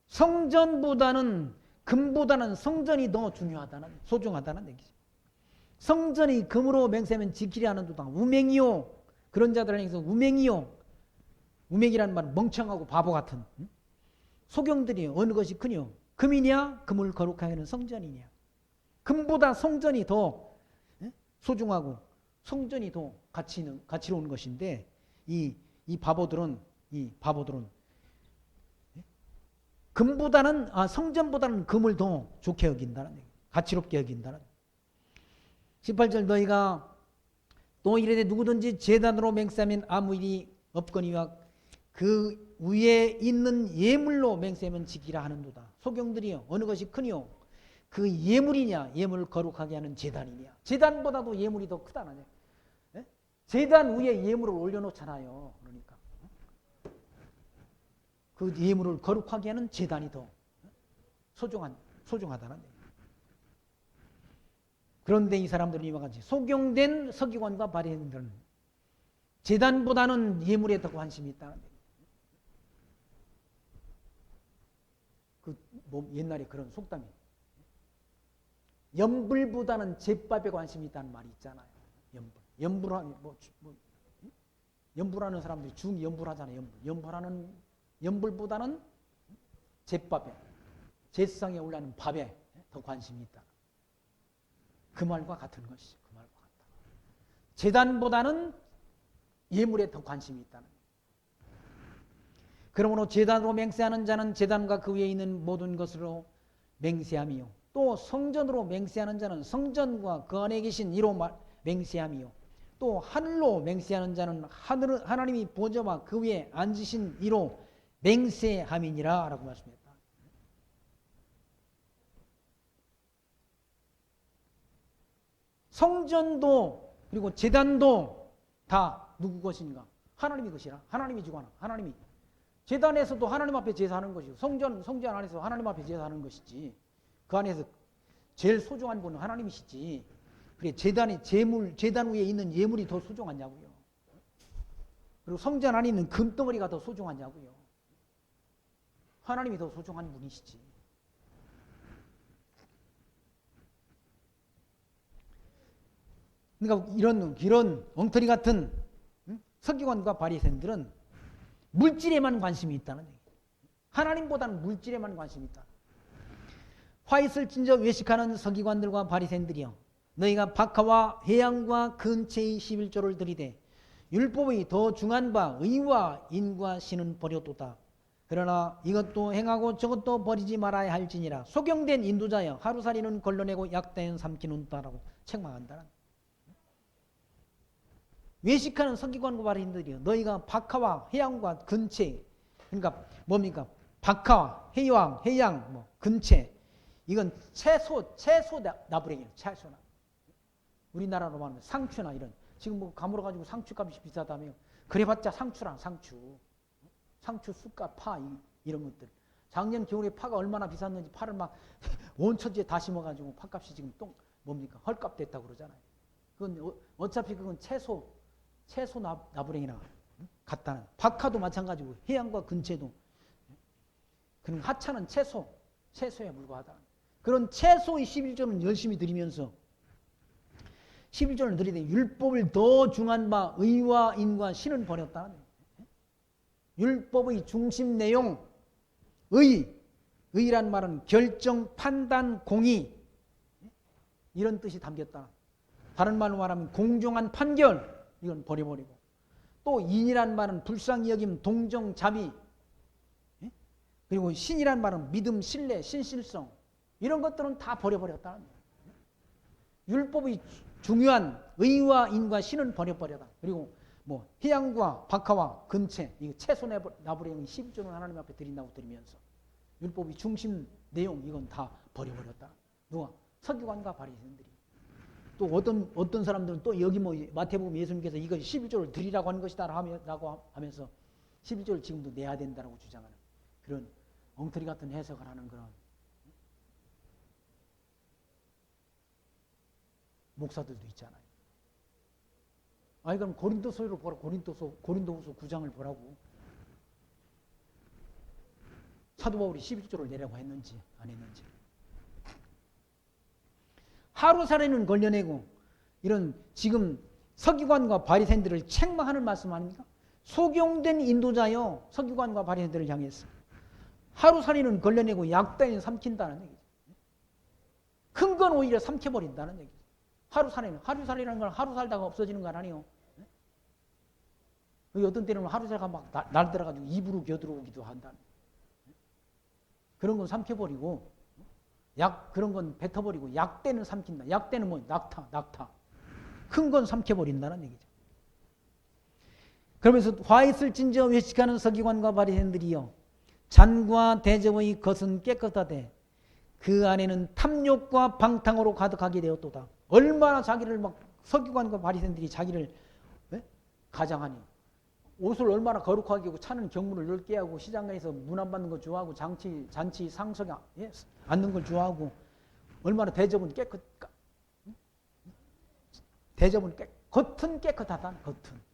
성전보다는 금보다는 성전이 더 중요하다는 소중하다는 얘기죠. 성전이 금으로 맹세하면 지키려 하는 도다. 우맹이요. 그런 자들에게서 우맹이요. 우맹이라는 말은 멍청하고 바보 같은 소경들이 어느 것이 크뇨? 금이냐? 금을 거룩하게 하는 성전이냐? 금보다 성전이 더 소중하고 성전이 더 가치로운 것인데 이 바보들은 금보다는 성전보다는 금을 더 좋게 여긴다는 얘기예요. 가치롭게 여긴다는. 18절 너희가 또 이르되 누구든지 제단으로 맹세하면 아무 일이 없거니와 그 위에 있는 예물로 맹세하면 지키라 하는도다. 소경들이여 어느 것이 크니요 그 예물이냐 예물을 거룩하게 하는 제단이냐. 제단보다도 예물이 더 크다는. 예? 제단 위에 예물을 올려놓잖아요. 그러니까 그 예물을 거룩하게 하는 제단이 더 소중하다는. 그런데 이 사람들은 이와 같이 소경된 서기관과 바리새인들은 제단보다는 예물에 더 관심이 있다는. 옛날에 그런 속담이 염불보다는 제밥에 관심이 있다는 말이 있잖아요. 염불하는 사람들이 중염불하잖아요. 염불보다는 제밥에, 제상에 올라가는 밥에 더 관심이 있다. 그 말과 같은 것이죠. 그 말과 같다. 제단보다는 예물에 더 관심이 있다는. 그러므로 제단으로 맹세하는 자는 제단과 그 위에 있는 모든 것으로 맹세함이요. 또 성전으로 맹세하는 자는 성전과 그 안에 계신 이로 맹세함이요. 또 하늘로 맹세하는 자는 하나님이 보좌와 그 위에 앉으신 이로 맹세함이니라 라고 말씀했다. 성전도 그리고 제단도 다 누구 것인가? 하나님의 것이라. 하나님이 주관하는. 하나님이. 제단에서도 하나님 앞에 제사하는 것이고 성전 안에서 하나님 앞에 제사하는 것이지. 그 안에서 제일 소중한 분은 하나님이시지. 그래 제단 위에 있는 예물이 더 소중하냐고요. 그리고 성전 안에 있는 금덩어리가 더 소중하냐고요. 하나님이 더 소중한 분이시지. 그러니까 이런 엉터리 같은 서기관과 바리새인들은 물질에만 관심이 있다는 얘기예요. 하나님보다는 물질에만 관심이 있다. 화 있을진저 외식하는 서기관들과 바리새인들이여 너희가 박하와 회양과 근체의 11조를 들이되 율법의 더 중한 바 의와 인과 신은 버려도다. 그러나 이것도 행하고 저것도 버리지 말아야 할지니라. 소경된 인도자여 하루살이는 걸러내고 약다연 삼키는다라고 책망한다. 외식하는 서기관과 바리새인들이여 너희가 박하와 회양과 근체, 그러니까 뭡니까? 박하, 회양, 근체, 이건 채소 나부랭이에요. 채소나. 우리나라로 말하면 상추나 이런. 지금 가물어 가지고 상추값이 비싸다며. 그래봤자 상추랑 상추 쑥갓, 파 이런 것들. 작년 겨울에 파가 얼마나 비쌌는지 파를 막 온천지에 다 심어가지고 파값이 지금 헐값 됐다고 그러잖아요. 그건 어차피 그건 채소 나부랭이나 같다는. 박하도 마찬가지고 해양과 근체도. 그럼 하차는 채소에 불과하다. 그런 채소의 11조는 열심히 드리면서 11조를 드리되 율법을 더 중한 바 의와 인과 신은 버렸다. 율법의 중심 내용 의란 말은 결정, 판단, 공의 이런 뜻이 담겼다. 다른 말로 말하면 공정한 판결 이건 버려버리고 또 인이란 말은 불쌍히 여김, 동정, 자비 그리고 신이란 말은 믿음, 신뢰, 신실성 이런 것들은 다 버려버렸다. 율법의 중요한 의와 인과 신은 버려버렸다. 그리고 해양과 박하와 근체 이거 채소 나부랭이 12조는 하나님 앞에 드린다고 드리면서 율법의 중심 내용 이건 다 버려버렸다. 누가? 서기관과 바리새인들이. 또 어떤 사람들은 또 여기 마태복음 예수님께서 이거 11조를 드리라고 하는 것이다 라고 하면서 11조를 지금도 내야 된다고 주장하는 그런 엉터리 같은 해석을 하는 그런 목사들도 있잖아요. 아니 그럼 고린도서를 보라. 고린도후서 9장을 보라고. 사도 바울이 11조를 내라고 했는지 안 했는지. 하루살이는 걸려내고 이런 지금 서기관과 바리새인들을 책망하는 말씀 아닙니까? 소경된 인도자여 서기관과 바리새인들을 향해서 하루살이는 걸려내고 약다인 삼킨다는 얘기죠. 큰 건 오히려 삼켜버린다는 얘기죠. 하루살이라는 건 하루 살다가 없어지는 건 아니에요. 어떤 때는 하루 살다가 막 날들어가지고 입으로 겨들어오기도 한다는. 그런 건 삼켜버리고 약 그런 건 뱉어버리고 약대는 삼킨다. 약대는 뭐 낙타. 큰 건 삼켜버린다는 얘기죠. 그러면서 화 있을진저 외식하는 서기관과 바리새인들이여 잔과 대접의 것은 깨끗하되 그 안에는 탐욕과 방탕으로 가득하게 되었도다. 얼마나 자기를 막 서기관과 바리새인들이 자기를 가장하니 옷을 얼마나 거룩하게 하고 차는 경문을 넓게 하고 시장가에서 문 안 받는 거 좋아하고 잔치 상석에 앉는 걸 좋아하고 얼마나 대접은 겉은 깨끗하다. 겉은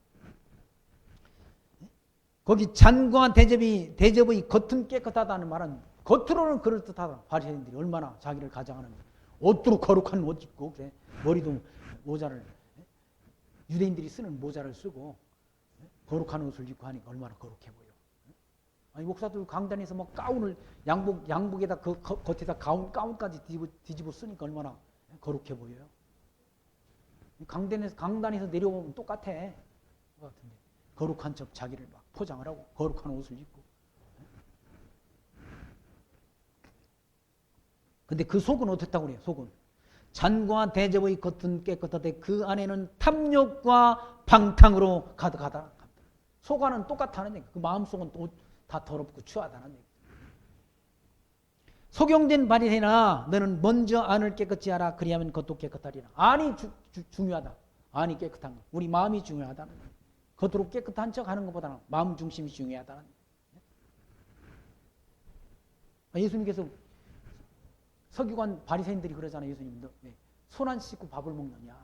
거기 잔과 대접의 겉은 깨끗하다는 말은 겉으로는 그럴듯하다. 바리새인들이 얼마나 자기를 가장하는지 옷도 거룩한 옷 입고 그래. 머리도 모자를 유대인들이 쓰는 모자를 쓰고 거룩한 옷을 입고 하니까 얼마나 거룩해 보여. 아니 목사들 강단에서 막 가운을 양복에다 그 겉에다 가운까지 뒤집어 쓰니까 얼마나 거룩해 보여요. 강단에서 내려오면 똑같아. 거룩한 척 자기를 막 포장을 하고 거룩한 옷을 입고. 근데 그 속은 어떻다고 그래요? 속은 잔과 대접의 겉은 깨끗하되 그 안에는 탐욕과 방탕으로 가득하다. 속 안은 똑같다는 얘기. 그 마음속은 또 다 더럽고 추하다는 얘기. 소경된 바리새인아 너는 먼저 안을 깨끗이 하라. 그리하면 겉도 깨끗하리라. 안이 중요하다. 안이 깨끗한 거. 우리 마음이 중요하다는 얘기. 겉으로 깨끗한 척 하는 것보다는 마음 중심이 중요하다는 얘기. 예수님께서 서기관 바리새인들이 그러잖아요. 예수님 너 손 안 씻고 밥을 먹느냐.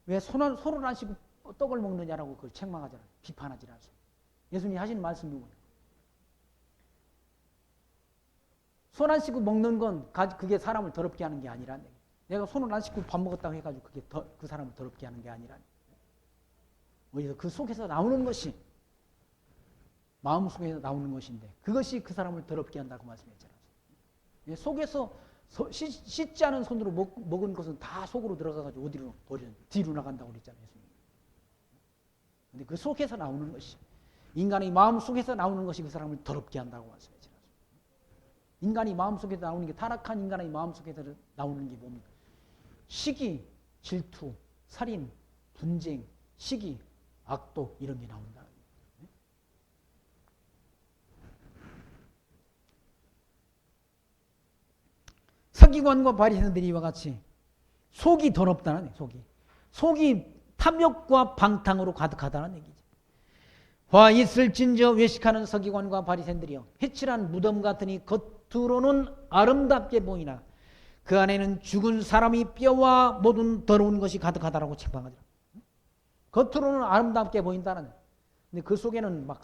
왜 손을 안 씻고 떡을 먹느냐라고 그걸 책망하잖아요. 비판하지 않습니다. 예수님이 하시는 말씀이 뭐예요? 손 안 씻고 먹는 건 그게 사람을 더럽게 하는 게 아니라는 얘기예요. 내가 손을 안 씻고 밥 먹었다고 해가지고 그게 그 사람을 더럽게 하는 게 아니라는 얘기예요. 그 속에서 나오는 것이 마음 속에서 나오는 것인데 그것이 그 사람을 더럽게 한다고 말씀했잖아요. 속에서 씻지 않은 손으로 먹은 것은 다 속으로 들어가가지고 어디로 버리는 뒤로 나간다고 그랬잖아요. 근데 그 속에서 나오는 것이 인간의 마음 속에서 나오는 것이 그 사람을 더럽게 한다고 말씀했잖아요. 인간이 마음 속에서 나오는 게 타락한 인간의 마음 속에서 나오는 게 뭡니까? 시기, 질투, 살인, 분쟁, 시기, 악독 이런 게 나온다. 서기관과 바리새인들이 이와 같이 속이 더럽다는 얘기. 속이 탐욕과 방탕으로 가득하다는 얘기지. 화 있을진저 외식하는 서기관과 바리새인들이여 해칠한 무덤 같으니 겉으로는 아름답게 보이나 그 안에는 죽은 사람이 뼈와 모든 더러운 것이 가득하다라고 책망하더라. 겉으로는 아름답게 보인다는. 근데 그 속에는 막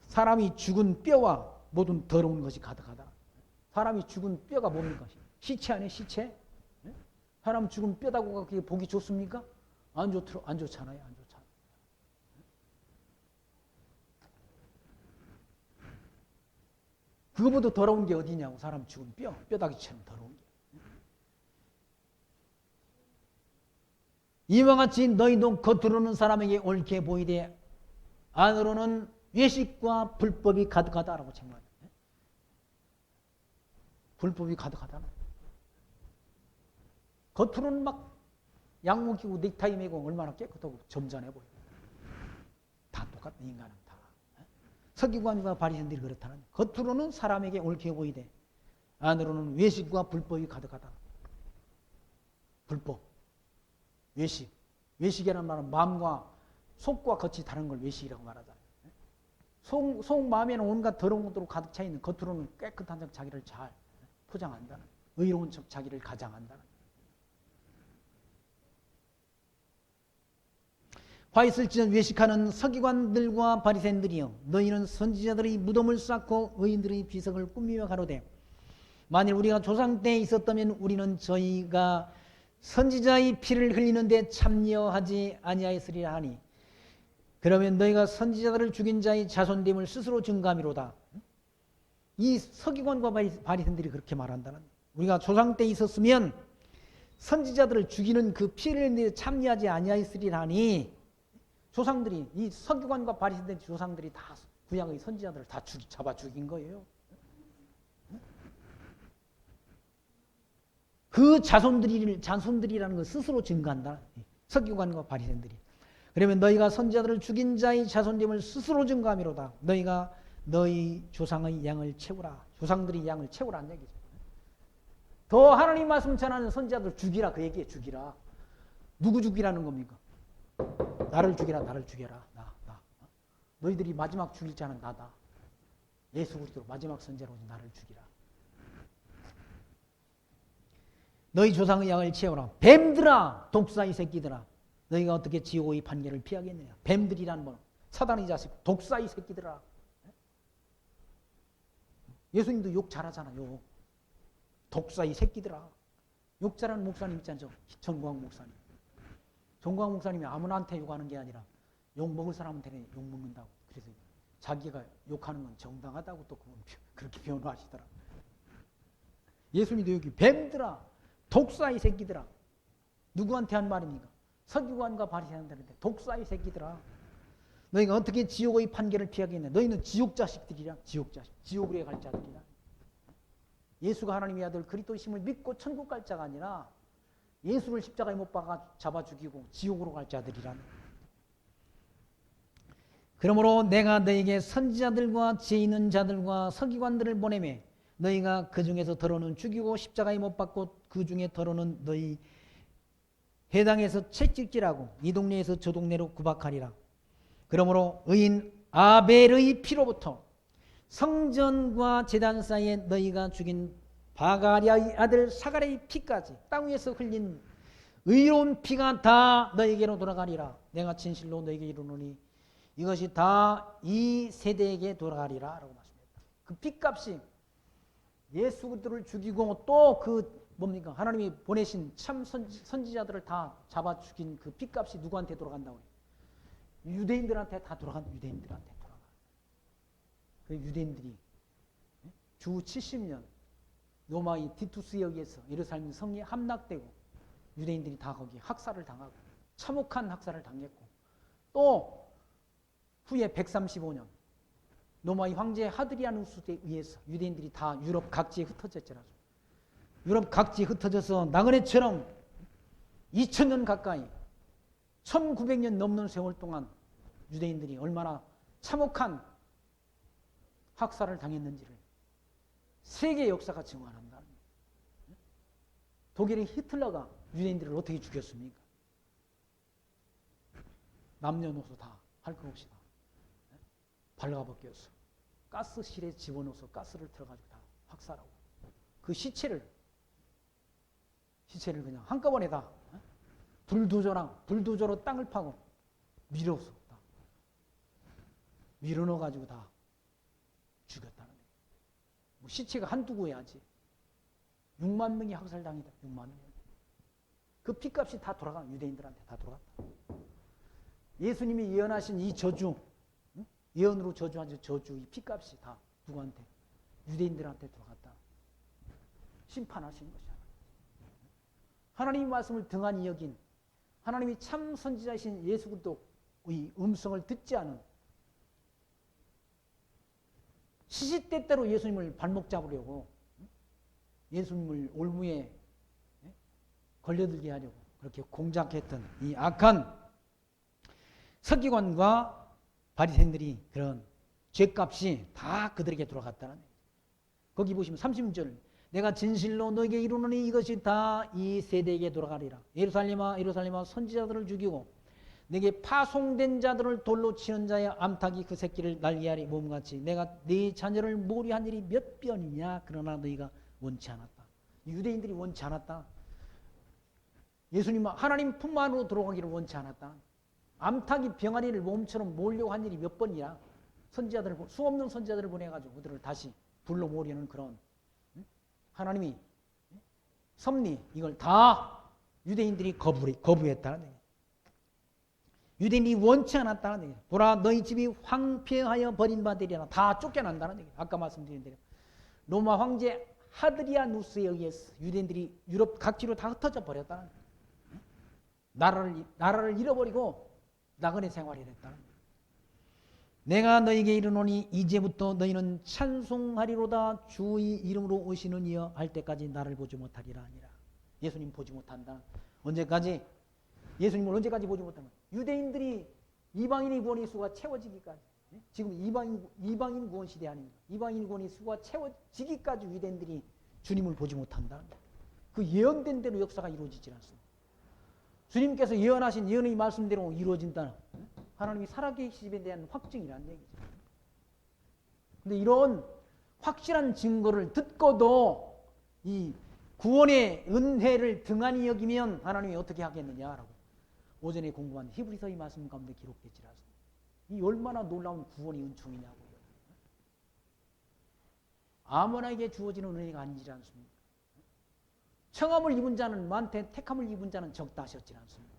사람이 죽은 뼈와 모든 더러운 것이 가득하다. 사람이 죽은 뼈가 뭡니까? 시체 아니에요? 시체? 사람 죽은 뼈다고 그게 보기 좋습니까? 안 좋잖아요. 안 좋잖아요. 그거보다 더러운 게 어디냐고. 사람 죽은 뼈다귀처럼 더러운 게. 이와 같이 너희도 겉으로는 사람에게 옳게 보이되 안으로는 외식과 불법이 가득하다라고 책망합니다. 불법이 가득하다는. 겉으로는 막 양복 끼고 넥타이 매고 얼마나 깨끗하고 점잖해 보여요. 다 똑같은 인간은 다. 서기관과 바리새인들이 그렇다는. 겉으로는 사람에게 옳게 보이되 안으로는 외식과 불법이 가득하다. 불법, 외식. 외식이라는 말은 마음과 속과 겉이 다른 걸 외식이라고 말하잖아요. 속 마음에는 온갖 더러운 것들로 가득 차 있는 겉으로는 깨끗한 척 자기를 잘 포장한다는. 의로운 척 자기를 가장한다는. 화 있을지언 외식하는 서기관들과 바리새인들이여 너희는 선지자들의 무덤을 쌓고 의인들의 비석을 꾸미며 가로되 만일 우리가 조상 때에 있었다면 우리는 저희가 선지자의 피를 흘리는데 참여하지 아니하였으리라 하니 그러면 너희가 선지자들을 죽인 자의 자손됨을 스스로 증감이로다. 이 서기관과 바리새인들이 그렇게 말한다는. 우리가 조상 때에 있었으면 선지자들을 죽이는 그 피를 흘리는데 참여하지 아니하였으리라 하니 조상들이 이 서기관과 바리새인들 조상들이 다 구약의 선지자들을 다 잡아 죽인 거예요. 그 자손들이라는 걸 스스로 증거한다. 서기관과 바리새인들이. 그러면 너희가 선지자들을 죽인 자의 자손됨을 스스로 증거함이로다. 너희가 너희 조상의 양을 채우라. 조상들이 양을 채우라는 얘기죠. 더 하나님 말씀 전하는 선지자들 죽이라 그 얘기에 죽이라. 누구 죽이라는 겁니까? 나를 죽이라. 나를 죽여라. 나. 너희들이 마지막 죽일 자는 나다. 예수 그리스도 마지막 선지자로 나를 죽이라. 너희 조상의 양을 채우라. 뱀들아, 독사의 새끼들아, 너희가 어떻게 지옥의 판결을 피하겠느냐. 뱀들이라는 건 사단의 자식, 독사의 새끼들아. 예수님도 욕 잘하잖아요. 독사의 새끼들아. 욕 잘하는 목사님 있잖아요. 전광 목사님. 전광 목사님이 아무나한테 욕하는 게 아니라 욕 먹을 사람한테는 욕 먹는다고. 그래서 자기가 욕하는 건 정당하다고 또 그렇게 변호하시더라. 예수님도 여기 뱀들아, 독사의 새끼들아. 누구한테 한 말입니까? 서기관과 바리새인들한테. 독사의 새끼들아. 너희가 어떻게 지옥의 판결을 피하겠냐. 너희는 지옥 자식들이라. 지옥 자식. 지옥으로 갈 자들이라. 예수가 하나님의 아들 그리스도이심을 믿고 천국 갈 자가 아니라 예수를 십자가에 못 박아 잡아 죽이고 지옥으로 갈 자들이라는. 그러므로 내가 너에게 선지자들과 지혜 있는 자들과 서기관들을 보내매 너희가 그 중에서 더러는 죽이고 십자가에 못 박고 그 중에 더러는 너희 회당에서 채찍질하고 이 동네에서 저 동네로 구박하리라. 그러므로 의인 아벨의 피로부터 성전과 제단 사이에 너희가 죽인 바가랴의 아들 사가랴의 피까지 땅 위에서 흘린 의로운 피가 다 너에게로 돌아가리라. 내가 진실로 너에게 이르노니 이것이 다 이 세대에게 돌아가리라 라고 말씀합니다. 그 피값이 예수 그리스도를 죽이고 또 그 뭡니까? 하나님이 보내신 참 선지자들을 다 잡아 죽인 그 피값이 누구한테 돌아간다고 해요? 유대인들한테 다 돌아간다. 유대인들한테 돌아가. 그 유대인들이 주 70년 로마의 디투스에 의해서 예루살렘 성이 함락되고 유대인들이 다 거기 학살을 당하고 참혹한 학살을 당했고 또 후에 135년 로마의 황제 하드리아누스에 의해서 유대인들이 다 유럽 각지에 흩어졌잖아요. 유럽 각지에 흩어져서 나그네처럼 2000년 가까이 1900년 넘는 세월 동안 유대인들이 얼마나 참혹한 학살을 당했는지를 세계 역사가 증언한다. 독일의 히틀러가 유대인들을 어떻게 죽였습니까? 남녀노소 다 할 것 없이 다 발가벗겨서 가스실에 집어넣어서 가스를 틀어가지고 다 학살하고 그 시체를 그냥 한꺼번에 다 불도저로 땅을 파고 밀어서 다 밀어넣어가지고 다 죽였다는 거예요. 뭐 시체가 한두 구해야지. 6만 명이 학살당했다. 6만 명. 그 피값이 다 돌아가. 유대인들한테 다 돌아갔다. 예수님이 예언하신 이 저주, 예언으로 저주한 저주, 이 피값이 다 누구한테? 유대인들한테 돌아갔다. 심판하신 것이야. 하나님의 말씀을 등한히 여긴 하나님이 참 선지자이신 예수 그리스도의 음성을 듣지 않은 시시때때로 예수님을 발목 잡으려고 예수님을 올무에 걸려들게 하려고 그렇게 공작했던 이 악한 서기관과 바리새인들이 그런 죄값이 다 그들에게 돌아갔다는 거예요. 거기 보시면 30절 내가 진실로 너에게 이르노니 이것이 다 이 세대에게 돌아가리라. 예루살렘아 예루살렘아 선지자들을 죽이고 내게 파송된 자들을 돌로 치는 자의 암탉이 그 새끼를 날개하리 몸같이 내가 네 자녀를 모리한 일이 몇 번이냐. 그러나 너희가 원치 않았다. 유대인들이 원치 않았다. 예수님은 하나님 품 안으로 들어가기를 원치 않았다. 암탉이 병아리를 몸처럼 몰려고 한 일이 몇 번이야. 선지자들을 수없는 선지자들을 보내가지고 그들을 다시 불러 모으려는 그런 하나님이 섭리 이걸 다 유대인들이 거부했다는 얘기예요. 유대인이 원치 않았다는 얘기예요. 보라 너희 집이 황폐하여 버림받으리라. 다 쫓겨난다는 얘기예요. 아까 말씀드린 대로 로마 황제 하드리아누스에 의해서 유대인들이 유럽 각지로 다 흩어져 버렸다는 거예요. 나라를 잃어버리고 나그네 생활이 됐다는 거예요. 내가 너에게 이르노니 이제부터 너희는 찬송하리로다. 주의 이름으로 오시는 이여 할 때까지 나를 보지 못하리라 아니라. 예수님 보지 못한다. 언제까지? 예수님을 언제까지 보지 못한다? 유대인들이 이방인의 구원의 수가 채워지기까지. 지금 이방인 구원 시대 아닙니까? 이방인 구원의 수가 채워지기까지 유대인들이 주님을 보지 못한다. 그 예언된 대로 역사가 이루어지지 않습니다. 주님께서 예언하신 예언의 말씀대로 이루어진다. 하나님이 살아계심에 대한 확증이라는 얘기죠. 근데 이런 확실한 증거를 듣고도 이 구원의 은혜를 등한히 여기면 하나님이 어떻게 하겠느냐라고 오전에 공부한 히브리서의 말씀 가운데 기록되지 않습니다. 이 얼마나 놀라운 구원의 은총이냐고요. 아무나에게 주어지는 은혜가 아니지 않습니까? 청함을 입은 자는 많되 택함을 입은 자는 적다 하셨지 않습니까?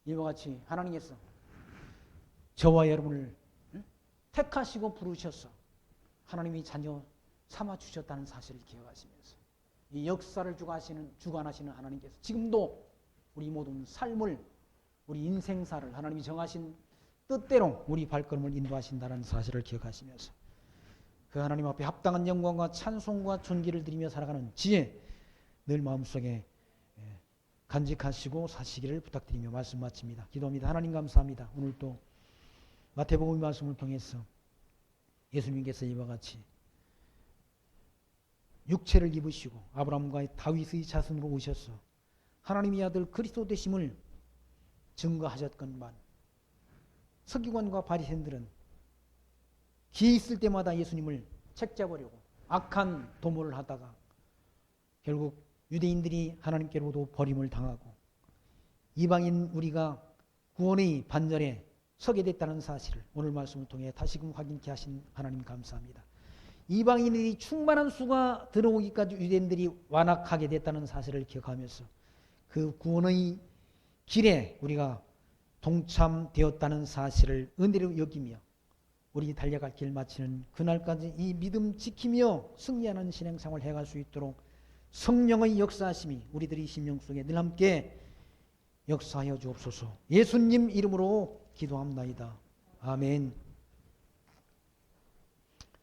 이와 같이 하나님께서 저와 여러분을 택하시고 부르셔서 하나님이 자녀 삼아 주셨다는 사실을 기억하시면서 이 역사를 주관하시는 하나님께서 지금도 우리 모든 삶을, 우리 인생사를 하나님이 정하신 뜻대로 우리 발걸음을 인도하신다는 사실을 기억하시면서 그 하나님 앞에 합당한 영광과 찬송과 존귀를 드리며 살아가는 지혜 늘 마음속에 간직하시고 사시기를 부탁드리며 말씀 마칩니다. 기도합니다. 하나님 감사합니다. 오늘 또 마태복음 말씀을 통해서 예수님께서 이와 같이 육체를 입으시고 아브라함과 다윗의 자손으로 오셔서 하나님의 아들 그리스도 되심을 증거하셨건만 서기관과 바리새인들은 기회 있을 때마다 예수님을 책잡으려고 악한 도모를 하다가 결국 유대인들이 하나님께로도 버림을 당하고 이방인 우리가 구원의 반열에 서게 됐다는 사실을 오늘 말씀을 통해 다시금 확인케 하신 하나님 감사합니다. 이방인들이 충만한 수가 들어오기까지 유대인들이 완악하게 됐다는 사실을 기억하면서 그 구원의 길에 우리가 동참되었다는 사실을 은혜로 여기며 우리 달려갈 길 마치는 그날까지 이 믿음 지키며 승리하는 신앙생활을 해갈 수 있도록 성령의 역사하심이 우리들의 심령 속에 늘 함께 역사하여 주옵소서. 예수님 이름으로 기도합나이다. 아멘.